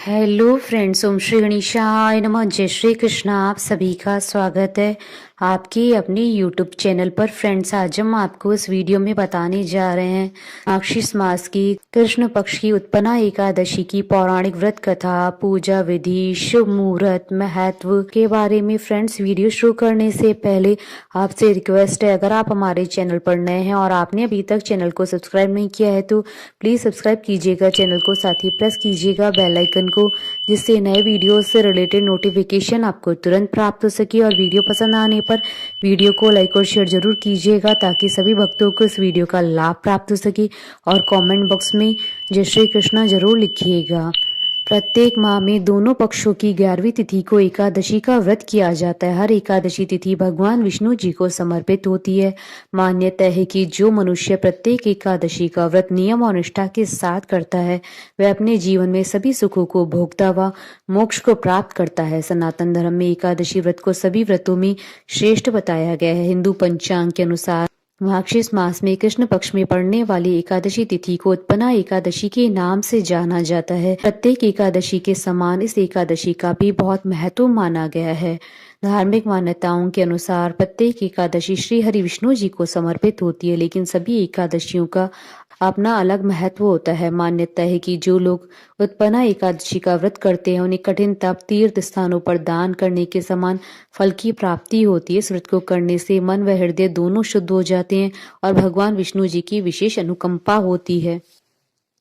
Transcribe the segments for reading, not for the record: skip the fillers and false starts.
Hello friends, ओम श्री गणेशाय नमः। जय श्री कृष्णा। आप सभी का स्वागत है आपके अपने यूट्यूब चैनल पर। फ्रेंड्स, आज हम आपको इस वीडियो में बताने जा रहे हैं मार्गशीर्ष मास की कृष्ण पक्ष की उत्पन्ना एकादशी की पौराणिक व्रत कथा, पूजा विधि, शुभ मुहूर्त, महत्व के बारे में। फ्रेंड्स, वीडियो शुरू करने से पहले आपसे रिक्वेस्ट है, अगर आप हमारे चैनल पर नए हैं और आपने अभी तक चैनल को सब्सक्राइब नहीं किया है तो प्लीज सब्सक्राइब कीजिएगा चैनल को, साथ ही प्रेस कीजिएगा बेल आइकन को, जिससे नए वीडियो से रिलेटेड नोटिफिकेशन आपको तुरंत प्राप्त हो सके। और वीडियो पसंद आने पर वीडियो को लाइक और शेयर जरूर कीजिएगा ताकि सभी भक्तों को इस वीडियो का लाभ प्राप्त हो सके। और कमेंट बॉक्स में जय श्री कृष्णा जरूर लिखिएगा। प्रत्येक माह में दोनों पक्षों की 11वीं तिथि को एकादशी का व्रत किया जाता है। हर एकादशी तिथि भगवान विष्णु जी को समर्पित होती है। मान्यता है कि जो मनुष्य प्रत्येक एकादशी का व्रत नियम और निष्ठा के साथ करता है वह अपने जीवन में सभी सुखों को भोगता व मोक्ष को प्राप्त करता है। सनातन धर्म में एकादशी व्रत को सभी व्रतों में श्रेष्ठ बताया गया है। हिंदू पंचांग के अनुसार मार्गशीर्ष मास में कृष्ण पक्ष में पड़ने वाली एकादशी तिथि को उत्पन्ना एकादशी के नाम से जाना जाता है। प्रत्येक एकादशी के समान इस एकादशी का भी बहुत महत्व माना गया है। धार्मिक मान्यताओं के अनुसार प्रत्येक एकादशी श्री हरि विष्णु जी को समर्पित होती है, लेकिन सभी एकादशियों का अपना अलग महत्व होता है। मान्यता है कि जो लोग उत्पन्ना एकादशी का व्रत करते हैं उन्हें कठिन तप, तीर्थ स्थानों पर दान करने के समान फल की प्राप्ति होती है। इस व्रत को करने से मन व हृदय दोनों शुद्ध हो जाते हैं और भगवान विष्णु जी की विशेष अनुकंपा होती है।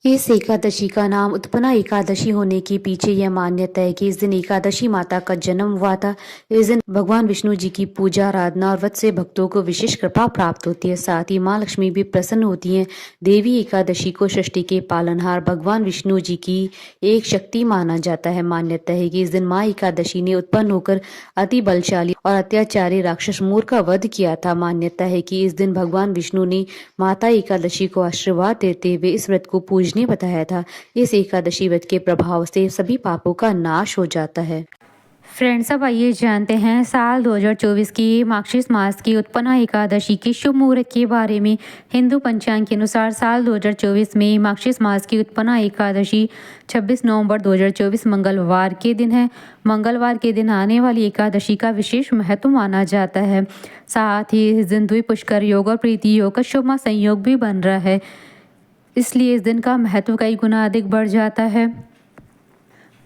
इस एकादशी का नाम उत्पन्ना एकादशी होने के पीछे यह मान्यता है कि इस दिन एकादशी माता का जन्म हुआ था। इस दिन भगवान विष्णु जी की पूजा, आराधना और व्रत से भक्तों को विशेष कृपा प्राप्त होती है। साथ ही माँ लक्ष्मी भी प्रसन्न होती हैं। देवी एकादशी को सृष्टि के पालनहार भगवान विष्णु जी की एक शक्ति माना जाता है। मान्यता है कि इस दिन माँ एकादशी ने उत्पन्न होकर अति बलशाली और अत्याचारी राक्षस मोर का वध किया था। मान्यता है कि इस दिन भगवान विष्णु ने माता एकादशी को आशीर्वाद देते हुए इस व्रत को पूजने बताया था। इस एकादशी व्रत के प्रभाव से सभी पापों का नाश हो जाता है। फ्रेंड्स, अब आइए जानते हैं साल 2024 की मार्गशीर्ष मास की उत्पन्ना एकादशी के शुभ मुहूर्त के बारे में। हिंदू पंचांग के अनुसार साल 2024 में मार्गशीर्ष मास की उत्पन्ना एकादशी 26 नवंबर 2024 मंगलवार के दिन है। मंगलवार के दिन आने वाली एकादशी का विशेष महत्व माना जाता है। साथ ही इस दिन द्वि पुष्कर योग और प्रीति योग का शुभ संयोग भी बन रहा है, इसलिए इस दिन का महत्व कई गुना अधिक बढ़ जाता है।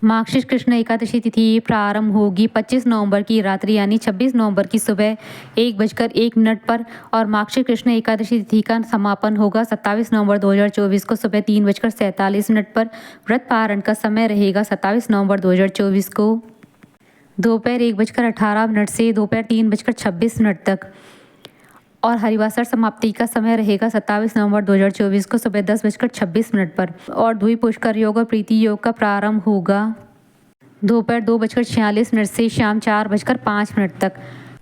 मार्गशीर्ष कृष्ण एकादशी तिथि प्रारंभ होगी 25 नवंबर की रात्रि यानी 26 नवंबर की सुबह 1:01 पर और मार्गशीर्ष कृष्ण एकादशी तिथि का समापन होगा 27 नवंबर 2024 को सुबह 3:47 पर। व्रत पारण का समय रहेगा 27 नवंबर 2024 को दोपहर 1:18 से दोपहर 3:26 तक और हरिवासर समाप्ति का समय रहेगा 27 नवंबर 2024 को सुबह 10:26 पर। और द्वि पुष्कर योग और प्रीति योग का प्रारंभ होगा दोपहर 2:46 से शाम 4:05 तक।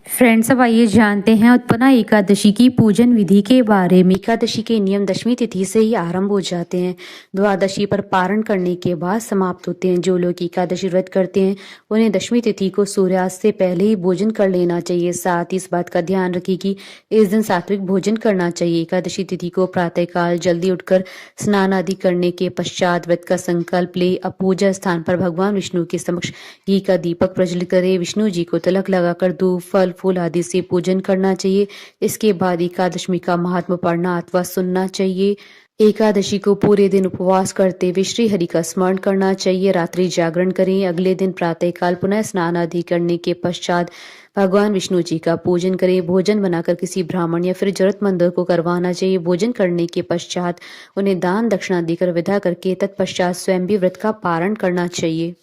फ्रेंड्स, अब आइए जानते हैं उत्पन्ना एकादशी की पूजन विधि के बारे में। एकादशी के नियम दशमी तिथि से ही आरंभ हो जाते हैं, द्वादशी पर पारण करने के बाद समाप्त होते हैं। जो लोग एकादशी व्रत करते हैं उन्हें दशमी तिथि को सूर्यास्त से पहले ही भोजन कर लेना चाहिए। साथ ही इस बात का ध्यान रखें कि इस दिन सात्विक भोजन करना चाहिए। एकादशी तिथि को प्रातःकाल जल्दी उठकर स्नान आदि करने के पश्चात व्रत का संकल्प ले। अब पूजा स्थान पर भगवान विष्णु के समक्ष घी का दीपक प्रज्वलित करे। विष्णु जी को तिलक लगाकर धूप, फल, फूल आदि से पूजन करना चाहिए। इसके बाद एकादशी का महात्म्य पढ़ना अथवा सुनना चाहिए। एकादशी को पूरे दिन उपवास करते हुए श्री हरि का स्मरण करना चाहिए। रात्रि जागरण करें। अगले दिन प्रातःकाल पुनः स्नान आदि करने के पश्चात भगवान विष्णु जी का पूजन करें। भोजन बनाकर किसी ब्राह्मण या फिर जरूरतमंदों को करवाना चाहिए। भोजन करने के पश्चात उन्हें दान दक्षिणा देकर विदा करके तत्पश्चात स्वयं भी व्रत का पारण करना चाहिए।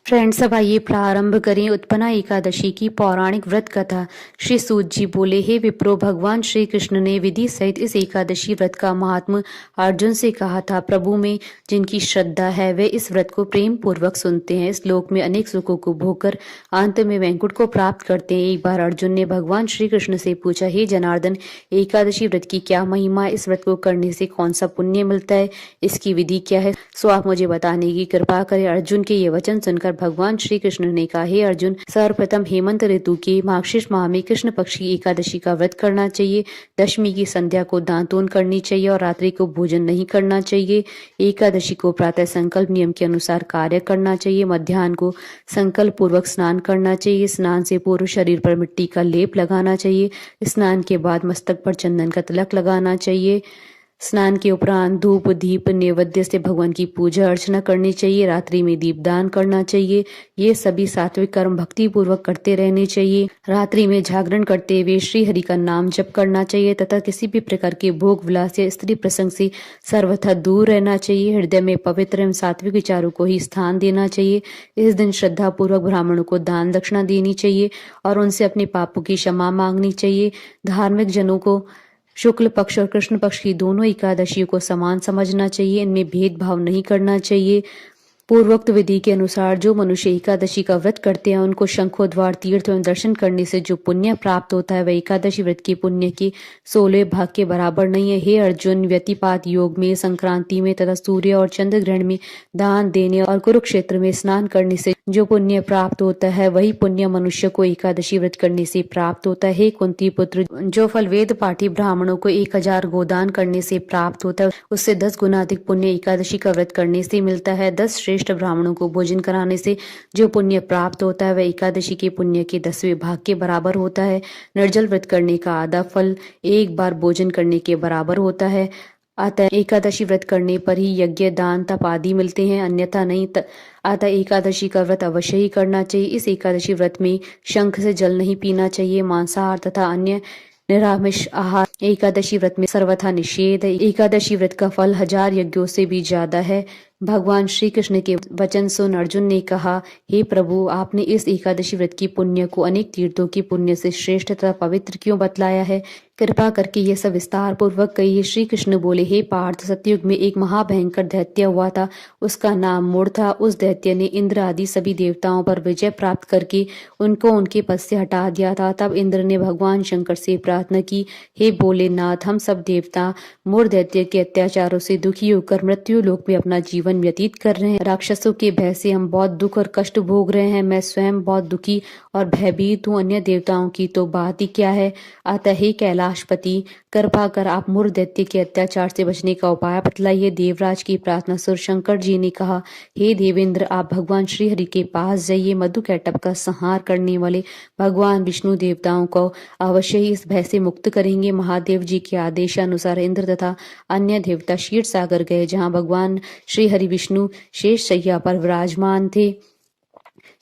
फ्रेंड्स, अब आइए प्रारंभ करें उत्पन्ना एकादशी की पौराणिक व्रत कथा। श्री सूत जी बोले, हे विप्रो, भगवान श्री कृष्ण ने विधि सहित इस एकादशी व्रत का महात्म्य अर्जुन से कहा था। प्रभु में जिनकी श्रद्धा है वे इस व्रत को प्रेम पूर्वक सुनते हैं। इस लोक में अनेक सुखों को भोगकर अंत में वैकुंठ को प्राप्त करते हैं। एक बार अर्जुन ने भगवान श्री कृष्ण से पूछा, हे जनार्दन, एकादशी व्रत की क्या महिमा? इस व्रत को करने से कौन सा पुण्य मिलता है? इसकी विधि क्या है? सो आप मुझे बताने की कृपा करें। अर्जुन के ये वचन सुनकर भगवान श्री कृष्ण ने कहा, हे अर्जुन, सर्वप्रथम हेमंत ऋतु के मार्गशीर्ष माह में कृष्ण पक्ष की एकादशी का व्रत करना चाहिए। दशमी की संध्या को दांतोन करनी चाहिए और रात्रि को भोजन नहीं करना चाहिए। एकादशी को प्रातः संकल्प नियम के अनुसार कार्य करना चाहिए। मध्याह्न को संकल्प पूर्वक स्नान करना चाहिए। स्नान से पूर्व शरीर पर मिट्टी का लेप लगाना चाहिए। स्नान के बाद मस्तक पर चंदन का तिलक लगाना चाहिए। स्नान के उपरांत धूप दीप नैवेद्य से भगवान की पूजा अर्चना करनी चाहिए। रात्रि में दीपदान करना चाहिए। ये सभी सात्विक कर्म भक्ति पूर्वक करते रहने चाहिए। रात्रि में जागरण करते हुए श्री हरि का नाम जप करना चाहिए तथा किसी भी प्रकार के भोग विलास या स्त्री प्रसंग से सर्वथा दूर रहना चाहिए। हृदय में पवित्र एवं सात्विक विचारों को ही स्थान देना चाहिए। इस दिन श्रद्धा पूर्वक ब्राह्मणों को दान दक्षिणा देनी चाहिए और उनसे अपने पापों की क्षमा मांगनी चाहिए। धार्मिक जनों को शुक्ल पक्ष और कृष्ण पक्ष की दोनों एकादशियों को समान समझना चाहिए। इनमें भेदभाव नहीं करना चाहिए। पूर्वोक्त विधि के अनुसार जो मनुष्य एकादशी का व्रत करते हैं उनको शंखोद्वार तीर्थ एवं दर्शन करने से जो पुण्य प्राप्त होता है वह एकादशी व्रत के पुण्य के 16 भाग के बराबर नहीं है। हे अर्जुन, व्यतिपात योग में, संक्रांति में तथा सूर्य और चंद्र ग्रहण में दान देने और कुरुक्षेत्र में स्नान करने से जो पुण्य प्राप्त होता है वही पुण्य मनुष्य को एकादशी व्रत करने से प्राप्त होता है। हे कुंती पुत्र, जो फल वेद पाठी ब्राह्मणों को 1000 गोदान करने से प्राप्त होता है उससे 10 गुना अधिक पुण्य एकादशी का व्रत करने से मिलता है। 10 श्रेष्ठ ब्राह्मणों को भोजन कराने से जो पुण्य प्राप्त होता है वह एकादशी के पुण्य के 10वें भाग के बराबर होता है। निर्जल व्रत करने का आधा फल एक बार भोजन करने के बराबर होता है। अतः एकादशी व्रत करने पर ही यज्ञ दान तप आदि मिलते हैं, अन्यथा नहीं। अतः एकादशी का व्रत अवश्य ही करना चाहिए। इस एकादशी व्रत में शंख से जल नहीं पीना चाहिए। मांसाहार तथा अन्य निरामिष आहार एकादशी व्रत में सर्वथा निषेध है। एकादशी व्रत का फल 1000 यज्ञों से भी ज्यादा है। भगवान श्री कृष्ण के वचन सुन अर्जुन ने कहा, हे प्रभु, आपने इस एकादशी व्रत की पुण्य को अनेक तीर्थों की पुण्य से श्रेष्ठ तथा पवित्र क्यों बतलाया है? कृपा करके ये सब विस्तार पूर्वक कहिए। श्री कृष्ण बोले, हे पार्थ, सतयुग में एक महाभयंकर दैत्य हुआ था। उसका नाम मूढ़ था। उस दैत्य ने इंद्र आदि सभी देवताओं पर विजय प्राप्त करके उनको उनके पद से हटा दिया था। तब इंद्र ने भगवान शंकर से प्रार्थना की, हे भोलेनाथ, हम सब देवता मूढ़ दैत्य के अत्याचारों से दुखी होकर मृत्यु लोक में अपना जीवन व्यतीत कर रहे हैं। राक्षसों के भय से हम बहुत दुख और कष्ट भोग रहे हैं। मैं स्वयं बहुत दुखी और भयभीत हूँ। अन्य देवताओं की तो बात ही क्या है। अतः हे कैलाशपति, कृपा कर आप मूढ़ दैत्य के अत्याचार से बचने का उपाय बतलाइए। देवराज की प्रार्थना सुर शंकर जी ने कहा, हे देवेंद्र, आप भगवान श्री हरि के पास जाइए। मधुकैटभ का संहार करने वाले भगवान विष्णु देवताओं को अवश्य ही इस भय से मुक्त करेंगे। महादेव जी के आदेशानुसार इंद्र तथा अन्य देवता क्षीर सागर गए, जहाँ भगवान श्री हरि विष्णु शेष शैया पर विराजमान थे।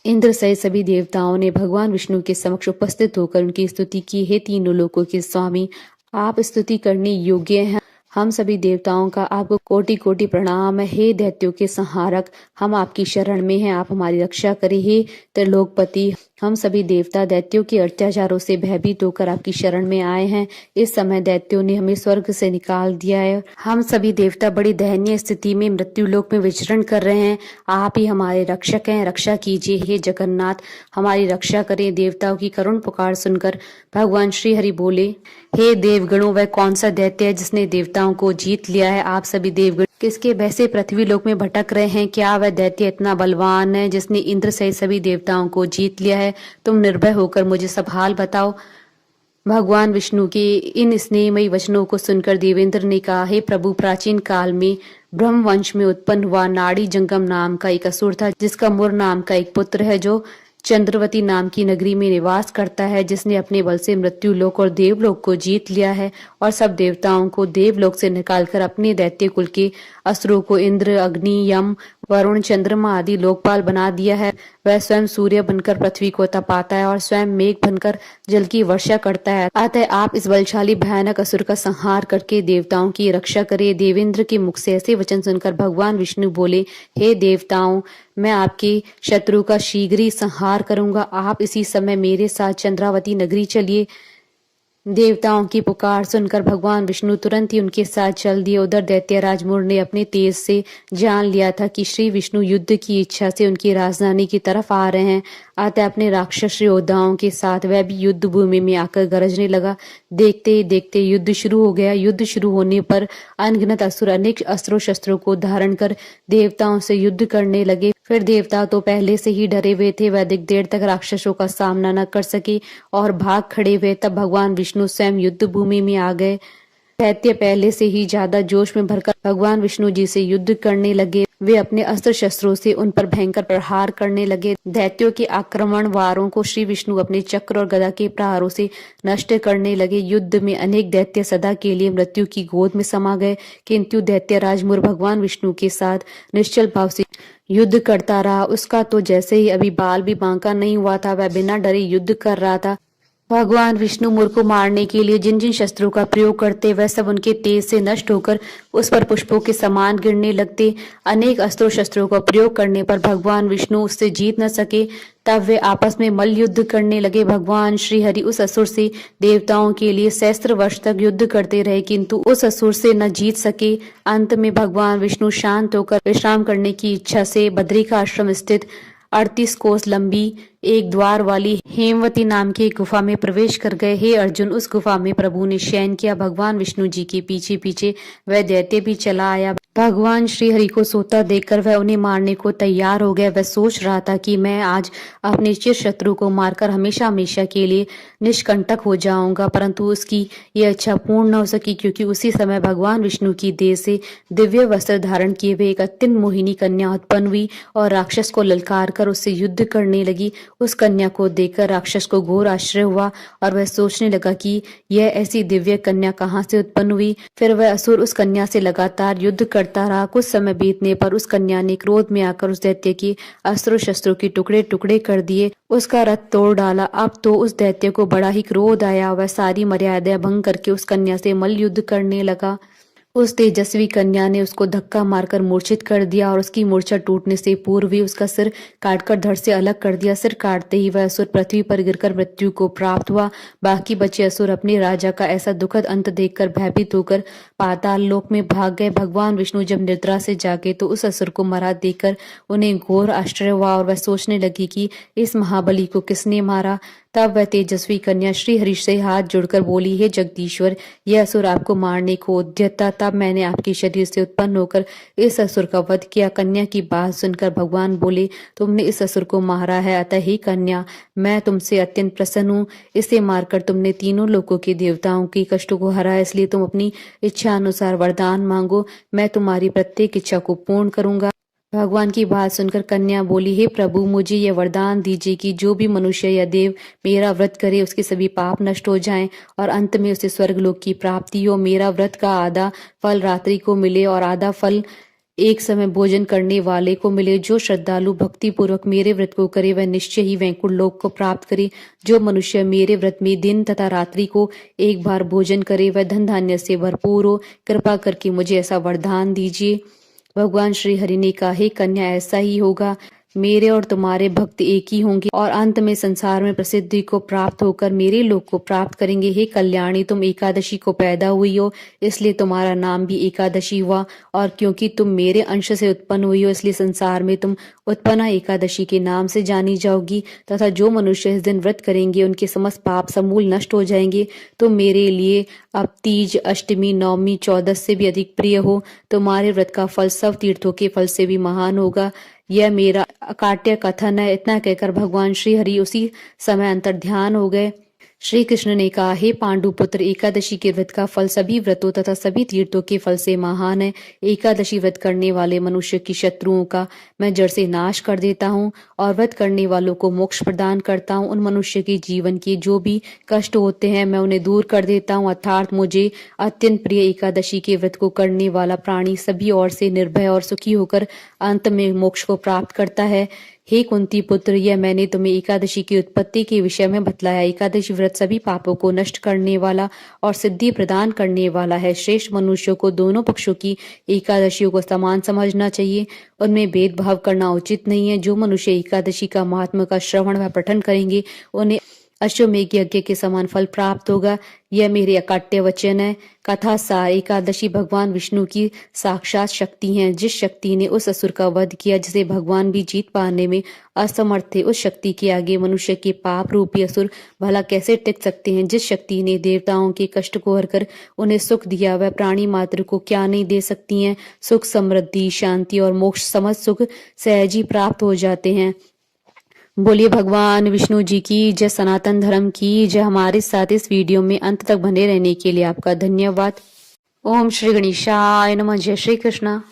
इंद्र सहित सभी देवताओं ने भगवान विष्णु के समक्ष उपस्थित होकर उनकी स्तुति की। हे तीनों लोकों के स्वामी, आप स्तुति करने योग्य हैं। हम सभी देवताओं का आपको कोटि कोटि प्रणाम है। हे दैत्यों के संहारक, हम आपकी शरण में हैं, आप हमारी रक्षा करें। हे त्रिलोकपति, हम सभी देवता दैत्यों के अत्याचारों से भयभीत होकर आपकी शरण में आए हैं। इस समय दैत्यों ने हमें स्वर्ग से निकाल दिया है। हम सभी देवता बड़ी दयनीय स्थिति में मृत्यु लोक में विचरण कर रहे हैं। आप ही हमारे रक्षक हैं, रक्षा कीजिए। हे जगन्नाथ, हमारी रक्षा करें। देवताओं की करुण पुकार सुनकर भगवान श्री हरि बोले, हे देवगणों, वह कौन सा दैत्य है जिसने देवताओं को जीत लिया है? आप सभी देवगण किसके भय से पृथ्वी लोक में भटक रहे हैं? क्या वह दैत्य इतना बलवान है जिसने इंद्र सहित सभी देवताओं को जीत लिया है? तुम निर्भय होकर मुझे सब हाल बताओ। भगवान विष्णु के इन स्नेहमयी वचनों को सुनकर देवेंद्र ने कहा, हे प्रभु, प्राचीन काल में ब्रह्मवंश में उत्पन्न हुआ नाड़ी जंगम नाम का एक असुर था, जिसका मुर नाम का एक पुत्र है, जो चंद्रवती नाम की नगरी में निवास करता है, जिसने अपने बल से मृत्यु लोक और देवलोक को जीत लिया है और सब देवताओं को देवलोक से निकालकर अपने दैत्य कुल के असुरों को इंद्र, अग्नि, यम, वरुण, चंद्रमा आदि लोकपाल बना दिया है। वह स्वयं सूर्य बनकर पृथ्वी को तपाता है और स्वयं मेघ बनकर जल की वर्षा करता है। अतः आप इस बलशाली भयानक असुर का संहार करके देवताओं की रक्षा करें। देवेंद्र के मुख से ऐसे वचन सुनकर भगवान विष्णु बोले, हे देवताओं, मैं आपके शत्रु का शीघ्र ही संहार करूंगा। आप इसी समय मेरे साथ चंद्रावती नगरी चलिए। देवताओं की पुकार सुनकर भगवान विष्णु तुरंत ही उनके साथ चल दिए। उधर दैत्यराज मूढ़ ने अपने तेज से जान लिया था कि श्री विष्णु युद्ध की इच्छा से उनकी राजधानी की तरफ आ रहे हैं। अतः अपने राक्षस योद्धाओं के साथ वह भी युद्ध भूमि में आकर गरजने लगा। देखते ही देखते युद्ध शुरू हो गया। युद्ध शुरू होने पर अनगिनत असुर अनेक अस्त्रों शस्त्रों को धारण कर देवताओं से युद्ध करने लगे। फिर देवता तो पहले से ही डरे हुए थे, वे अधिक देर तक राक्षसों का सामना न कर सके और भाग खड़े हुए। तब भगवान विष्णु स्वयं युद्ध भूमि में आ गए। दैत्य पहले से ही ज्यादा जोश में भरकर भगवान विष्णु जी से युद्ध करने लगे। वे अपने अस्त्र शस्त्रों से उन पर भयंकर प्रहार करने लगे। दैत्यों के आक्रमण वारों को श्री विष्णु अपने चक्र और गदा के प्रहारों से नष्ट करने लगे। युद्ध में अनेक दैत्य सदा के लिए मृत्यु की गोद में समा गए, किंतु दैत्य राजमुर भगवान विष्णु के साथ निश्चल भाव से युद्ध करता रहा। उसका तो जैसे ही अभी बाल भी बांका नहीं हुआ था, वह बिना डरे युद्ध कर रहा था। भगवान विष्णु मुर को मारने के लिए जिन जिन शस्त्रों का प्रयोग करते, वह सब उनके तेज से नष्ट होकर उस पर पुष्पों के समान गिरने लगते। अनेक अस्त्रों शस्त्रों का प्रयोग करने पर भगवान विष्णु उससे जीत न सके। तब वे आपस में मल्ल युद्ध करने लगे। भगवान श्री हरि उस असुर से देवताओं के लिए सहस्त्र वर्ष तक युद्ध करते रहे, किंतु उस असुर से न जीत सके। अंत में भगवान विष्णु शांत होकर विश्राम करने की इच्छा से बद्री का आश्रम स्थित 38 कोस लंबी एक द्वार वाली हेमवती नाम की एक गुफा में प्रवेश कर गए। हे अर्जुन, उस गुफा में प्रभु ने शयन किया। भगवान विष्णु जी के पीछे पीछे वह दैत्य भी चला आया। भगवान श्री हरि को सोता देखकर वह उन्हें मारने को तैयार हो गया। वह सोच रहा था कि मैं आज अपने चिर शत्रु को मारकर हमेशा हमेशा के लिए निष्कंटक हो जाऊंगा, परंतु उसकी यह इच्छा पूर्ण न हो सकी, क्योंकि उसी समय भगवान विष्णु की देह से दिव्य वस्त्र धारण किए हुए एक अत्यंत मोहिनी कन्या उत्पन्न हुई और राक्षस को ललकार कर उससे युद्ध करने लगी। उस कन्या को देखकर राक्षस को घोर आश्चर्य हुआ और वह सोचने लगा कि यह ऐसी दिव्य कन्या कहाँ से उत्पन्न हुई। फिर वह असुर उस कन्या से लगातार युद्ध करता रहा। कुछ समय बीतने पर उस कन्या ने क्रोध में आकर उस दैत्य की अस्त्रों शस्त्रों के टुकड़े टुकड़े कर दिए, उसका रथ तोड़ डाला। अब तो उस दैत्य को बड़ा ही क्रोध आया। वह सारी मर्यादा भंग करके उस कन्या से मल्ल युद्ध करने लगा। उस तेजस्वी कन्या ने उसको धक्का मारकर मूर्छित कर दिया और उसकी मूर्छा टूटने से पूर्व ही उसका सिर काटकर धड़ से अलग कर दिया। सिर काटते ही वह असुर पृथ्वी पर गिरकर मृत्यु को प्राप्त हुआ। बाकी बचे असुर अपने राजा का ऐसा दुखद अंत देखकर भयभीत होकर पाताल लोक में भाग गए। भगवान विष्णु जब निद्रा से जागे तो उस असुर को मरा देखकर उन्हें घोर आश्चर्य हुआ और वह सोचने लगी कि इस महाबली को किसने मारा। तब वह तेजस्वी कन्या श्री हरि से हाथ जोड़कर बोली, हे जगदीश्वर, यह असुर आपको मारने को उद्यत था, तब मैंने आपके शरीर से उत्पन्न होकर इस असुर का वध किया। कन्या की बात सुनकर भगवान बोले, तुमने इस असुर को मारा है, अतः ही कन्या मैं तुमसे अत्यंत प्रसन्न हूँ। इसे मारकर तुमने तीनों लोकों के देवताओं के कष्टों को हरा, इसलिए तुम अपनी इच्छा अनुसार वरदान मांगो, मैं तुम्हारी प्रत्येक इच्छा को पूर्ण करूंगा। भगवान की बात सुनकर कन्या बोली, हे प्रभु, मुझे यह वरदान दीजिए कि जो भी मनुष्य या देव मेरा व्रत करे उसके सभी पाप नष्ट हो जाएं और अंत में उसे स्वर्गलोक की प्राप्ति हो। मेरा व्रत का आधा फल रात्रि को मिले और आधा फल एक समय भोजन करने वाले को मिले। जो श्रद्धालु भक्ति पूर्वक मेरे व्रत को करे वह निश्चय ही वैकुंठ लोक को प्राप्त करे। जो मनुष्य मेरे व्रत में दिन तथा रात्रि को एक बार भोजन करे वह धन धान्य से भरपूर हो। कृपा करके मुझे ऐसा वरदान दीजिए। भगवान श्री हरि ने कहा, हे कन्या, ऐसा ही होगा। मेरे और तुम्हारे भक्त एक ही होंगे और अंत में संसार में प्रसिद्धि को प्राप्त होकर मेरे लोक को प्राप्त करेंगे। हे कल्याणी, तुम एकादशी को पैदा हुई हो, इसलिए तुम्हारा नाम भी एकादशी हुआ, और क्योंकि तुम मेरे अंश से उत्पन्न हुई हो इसलिए संसार में तुम उत्पन्ना एकादशी के नाम से जानी जाओगी। तथा जो मनुष्य इस दिन व्रत करेंगे उनके समस्त पाप समूल नष्ट हो जाएंगे। तुम मेरे लिए अब तीज, अष्टमी, नवमी, 14 से भी अधिक प्रिय हो। तुम्हारे व्रत का फल सब तीर्थों के फल से भी महान होगा। यह मेरा अकाट्य कथन है। इतना कहकर भगवान श्री हरि उसी समय अंतर्ध्यान हो गए। श्री कृष्ण ने कहा, हे पांडुपुत्र, एकादशी के व्रत का फल सभी व्रतों तथा सभी तीर्थों के फल से महान है। एकादशी व्रत करने वाले मनुष्य की शत्रुओं का मैं जड़ से नाश कर देता हूँ और व्रत करने वालों को मोक्ष प्रदान करता हूँ। उन मनुष्य के जीवन के जो भी कष्ट होते हैं मैं उन्हें दूर कर देता हूँ। अर्थात मुझे अत्यंत प्रिय एकादशी के व्रत को करने वाला प्राणी सभी ओर से निर्भय और सुखी होकर अंत में मोक्ष को प्राप्त करता है। हे कुंती पुत्र, यह मैंने तुम्हें एकादशी की उत्पत्ति के विषय में बतलाया। एकादशी व्रत सभी पापों को नष्ट करने वाला और सिद्धि प्रदान करने वाला है। श्रेष्ठ मनुष्यों को दोनों पक्षों की एकादशियों को समान समझना चाहिए, उनमें भेदभाव करना उचित नहीं है। जो मनुष्य एकादशी का महात्मा का श्रवण व पठन करेंगे उन्हें अश्वमेघ यज्ञ के समान फल प्राप्त होगा। यह मेरे अकाट्य वचन है। कथा सार एकादशी भगवान विष्णु की साक्षात शक्ति हैं। जिस शक्ति ने उस असुर का वध किया जिसे भगवान भी जीत पाने में असमर्थ थे, उस शक्ति के आगे मनुष्य के पाप रूपी असुर भला कैसे टिक सकते हैं। जिस शक्ति ने देवताओं के कष्ट को हरकर उन्हें सुख दिया, वह प्राणी मात्र को क्या नहीं दे सकती हैं। सुख, समृद्धि, शांति और मोक्ष समझ सुख सहज ही प्राप्त हो जाते हैं। बोलिए भगवान विष्णु जी की जय, सनातन धर्म की जय। हमारे साथ इस वीडियो में अंत तक बने रहने के लिए आपका धन्यवाद। ओम श्री गणेशाय नमः। जय श्री कृष्णा।